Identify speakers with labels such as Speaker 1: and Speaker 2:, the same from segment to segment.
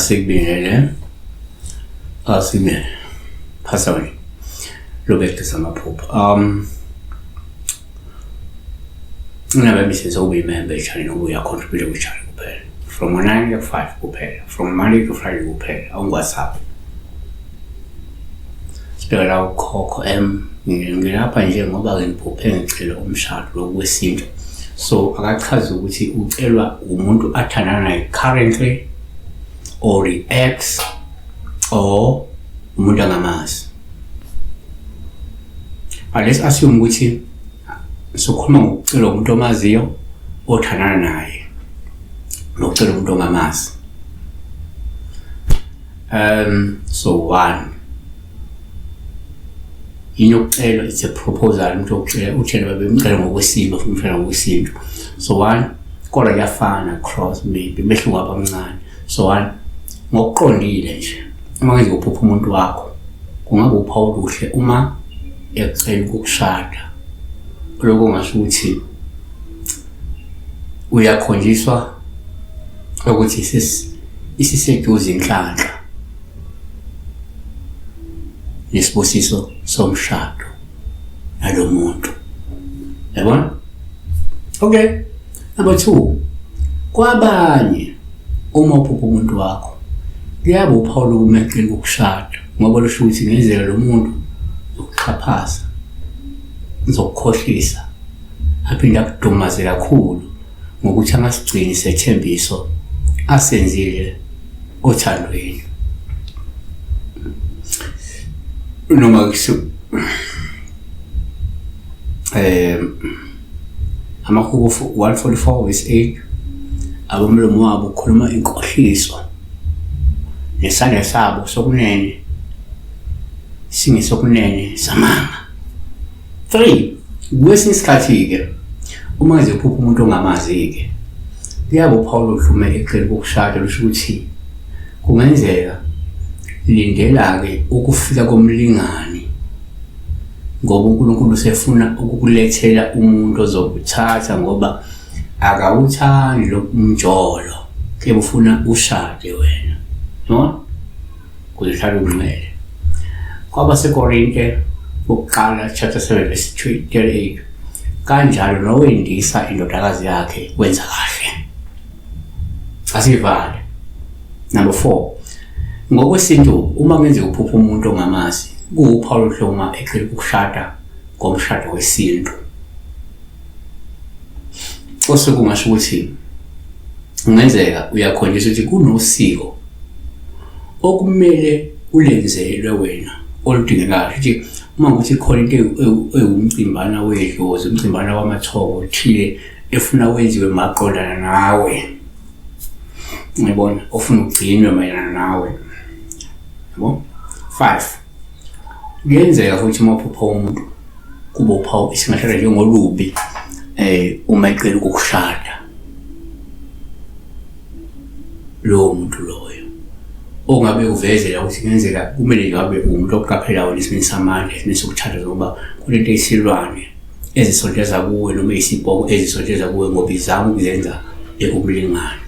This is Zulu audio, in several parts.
Speaker 1: Asikubingelele Pastor Roberto Samaphupho. Never misses all member channel we are contributing with channel kuphela. From 9 to 5 kuphela. From Monday to Friday kuphela on WhatsApp. Sibhekela ukhokho ngilapha nje ngoba ngiphuphe ngicela umshado lokwesintu. So akachaza ukuthi ucelwa umuntu athandana naye currently or the ex or umuntu angamazi. Let's assume ukuthi sokhuluma ngokucela umuntu omaziyo othandana naye nokucela umuntu ongamazi. So one, inokucela, it's a proposal, umuntu okucela uthela babemcela ngokwesintu ufuna ngokwesintu. So one, kodwa yafana cross maybe behluka abancane. So one, ngokuqondile nje uma ngize ukuphupha umuntu wakho kungabe uphawu oluhle uma ecela ukukushada. Lokho ngasho ukuthi uyakhonjiswa ukuthi isiseduze inhlanhla nesibusiso somshado nalo muntu. Yabona? Okay. Number 2, kwabanye uma uphupha umuntu wakho kuyabe uphawu lokumecela ukukushada ngoba lusho ukuthi ngenzeka lo muntu ukuxhaphaza ngizokukhohlisa aphinde akudumaze kakhulu ngokuthi angasigcini isethembiso asenzile othandweni. Noma Amahubo 144 verse 8 abomlomo wabo ukhuluma inkohliso nesandla sabo sokunene singesokunene samanga. 3, kwesinye isikhathi ke uma nje uphupha umuntu ongamazi ke kuyabe uphawu oluhlume ecela ukukushada lusho ukuthi kungenzeka lindela ke ukufika komlingani ngoba uNkulunkulu usefuna ukukulethela umuntu ozokuthatha ngoba akawuthandi lo umjolo kebe ufuna ushade wena, no kuzihlala umncele. Kwaba seKorinte ukuqala chapter 7 verse 38 kanjalo nowendisa indodakazi yakhe wenza kahle. Asivale. Number 4, ngokwesintu uma ngenze uphupha umuntu ongamazi kuwuphawu oluhloma ecela ukushada ngomshado wesintu. Osekungasho ukuthi kungenzeka uyakhonjiswa ukuthi kunosiko okumele ulenzelwe wena oludingekayo ukuthi uma ukuthi khona into ewumcimbana wedlozi, umcimbana wamathoko othile efuna wenziwe maqondana nawe. Ngibona ofuna ugcinwe mayelana nawe. Yabo? 5, kuyenzeka ukuthi uma uphupha umuntu kuba uphawu isingashada njengolubi uma ecela ukukushada lo muntu loyo ongabe uvezela ukuthi kungenzeka kumele ngabe umuntu oqaphelayo lesimini samandla esimini sokuthanda ngoba kulento eyisilwane ezisondeza kuwe noma isibhoko ezisondeza kuwe ngoba izama ukuzenza ekumlingana.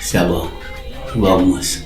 Speaker 1: Siyabonga. Vamos.